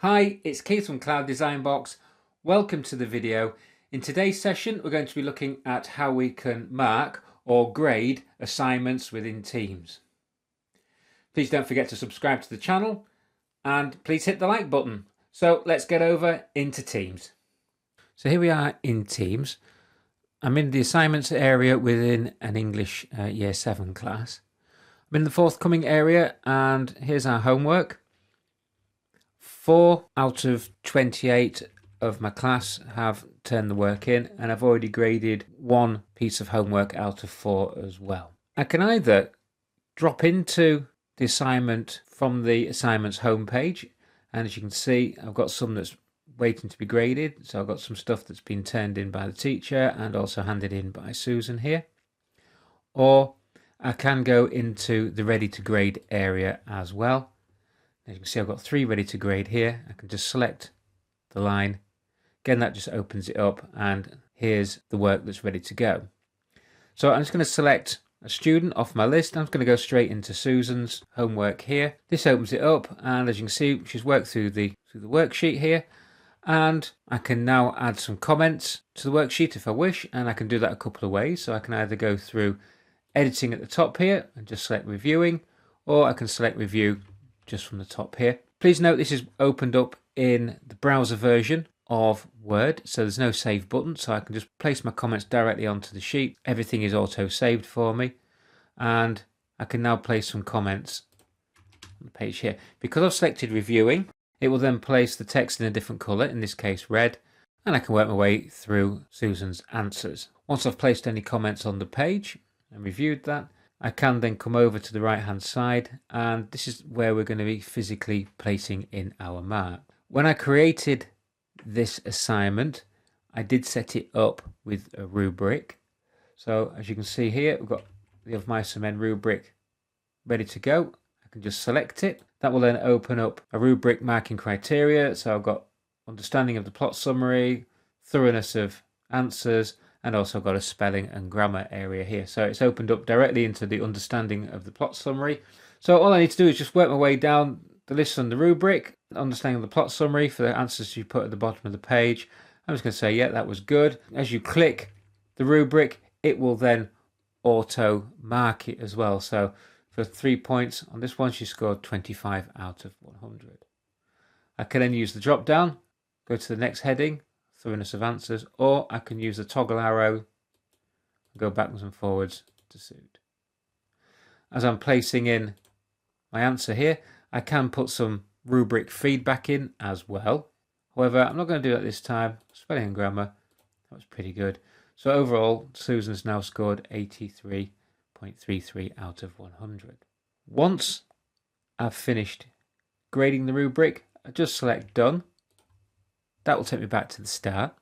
Hi, it's Keith from Cloud Design Box. Welcome to the video. In today's session, we're going to be looking at how we can mark or grade assignments within Teams. Please don't forget to subscribe to the channel and please hit the like button. So let's get over into Teams. So here we are in Teams. I'm in the assignments area within an English Year 7 class. I'm in the forthcoming area and here's our homework. 4 out of 28 of my class have turned the work in, and I've already graded 1 piece of homework out of 4 as well. I can either drop into the assignment from the assignments homepage, and as you can see, I've got some that's waiting to be graded. So I've got some stuff that's been turned in by the teacher and also handed in by Susan here. Or I can go into the ready to grade area as well. As you can see, I've got 3 ready to grade here. I can just select the line. Again, that just opens it up, and here's the work that's ready to go. So I'm just going to select a student off my list. I'm just going to go straight into Susan's homework here. This opens it up, and as you can see, she's worked through the worksheet here. And I can now add some comments to the worksheet if I wish, and I can do that a couple of ways. So I can either go through editing at the top here and just select reviewing, or I can select review just from the top here. Please note this is opened up in the browser version of Word, so there's no save button, so I can just place my comments directly onto the sheet. Everything is auto saved for me, and I can now place some comments on the page here. Because I've selected reviewing, it will then place the text in a different colour, in this case red, and I can work my way through Susan's answers. Once I've placed any comments on the page and reviewed that, I can then come over to the right hand side, and this is where we're going to be physically placing in our mark. When I created this assignment, I did set it up with a rubric. So as you can see here, we've got the Of Mice and Men rubric ready to go. I can just select it. That will then open up a rubric marking criteria. So I've got understanding of the plot summary, thoroughness of answers, and also got a spelling and grammar area here. So it's opened up directly into the understanding of the plot summary. So all I need to do is just work my way down the list on the rubric, understanding of the plot summary for the answers you put at the bottom of the page. I'm just going to say, yeah, that was good. As you click the rubric, it will then auto mark it as well. So for 3 points on this one, she scored 25 out of 100. I can then use the drop down, go to the next heading, thoroughness of answers, or I can use the toggle arrow and go backwards and forwards to suit. As I'm placing in my answer here, I can put some rubric feedback in as well. However, I'm not going to do that this time. Spelling and grammar, that was pretty good. So overall, Susan's now scored 83.33 out of 100. Once I've finished grading the rubric, I just select done. That will take me back to the start.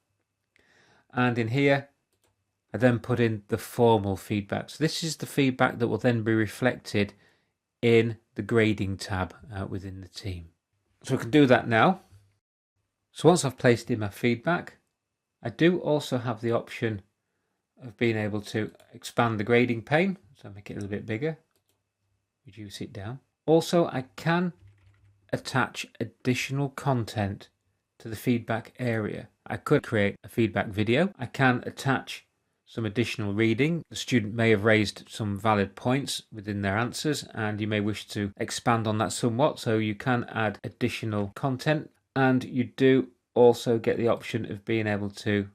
And in here, I then put in the formal feedback. So this is the feedback that will then be reflected in the grading tab within the team. So I can do that now. So once I've placed in my feedback, I do also have the option of being able to expand the grading pane. So make it a little bit bigger, reduce it down. Also, I can attach additional content to the feedback area. I could create a feedback video. I can attach some additional reading. The student may have raised some valid points within their answers, and you may wish to expand on that somewhat, so you can add additional content. And you do also get the option of being able to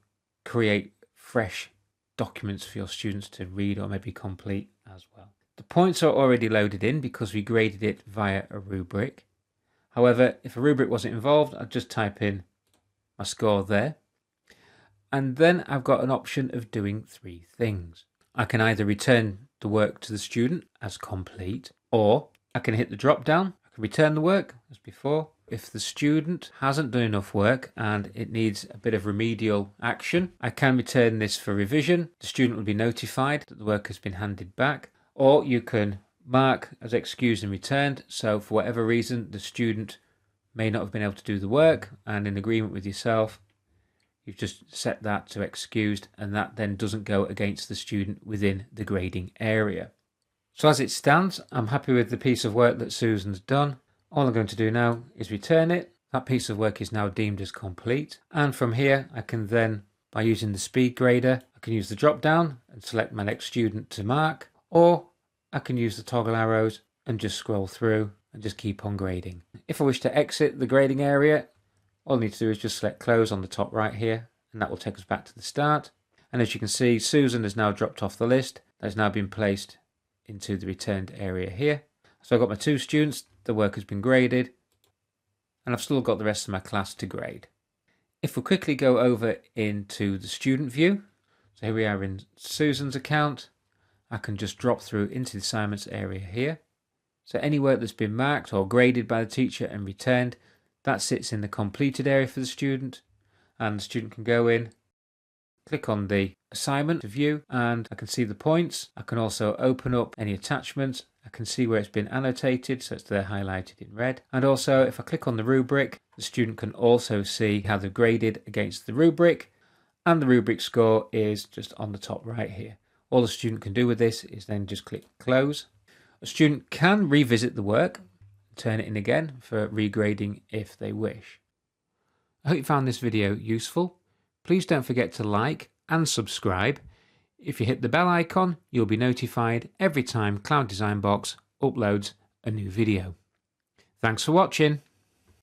create fresh documents for your students to read or maybe complete as well. The points are already loaded in because we graded it via a rubric. However, if a rubric wasn't involved, I'd just type in my score there. And then I've got an option of doing 3 things. I can either return the work to the student as complete, or I can hit the drop down. I can return the work as before. If the student hasn't done enough work and it needs a bit of remedial action, I can return this for revision. The student will be notified that the work has been handed back, or you can mark as excused and returned. So for whatever reason, the student may not have been able to do the work, and in agreement with yourself, you've just set that to excused, and that then doesn't go against the student within the grading area. So as it stands, I'm happy with the piece of work that Susan's done. All I'm going to do now is return it. That piece of work is now deemed as complete. And from here, I can then, by using the speed grader, I can use the drop down and select my next student to mark, or I can use the toggle arrows and just scroll through and just keep on grading. If I wish to exit the grading area, all I need to do is just select close on the top right here, and that will take us back to the start. And as you can see, Susan has now dropped off the list. That's now been placed into the returned area here. So I've got my 2 students, the work has been graded, and I've still got the rest of my class to grade. If we quickly go over into the student view, so here we are in Susan's account, I can just drop through into the assignments area here. So any work that's been marked or graded by the teacher and returned, that sits in the completed area for the student, and the student can go in, click on the assignment view, and I can see the points. I can also open up any attachments. I can see where it's been annotated, so it's there highlighted in red. And also, if I click on the rubric, the student can also see how they've graded against the rubric, and the rubric score is just on the top right here. All the student can do with this is then just click close. A student can revisit the work, turn it in again for regrading if they wish. I hope you found this video useful. Please don't forget to like and subscribe. If you hit the bell icon, you'll be notified every time Cloud Design Box uploads a new video. Thanks for watching.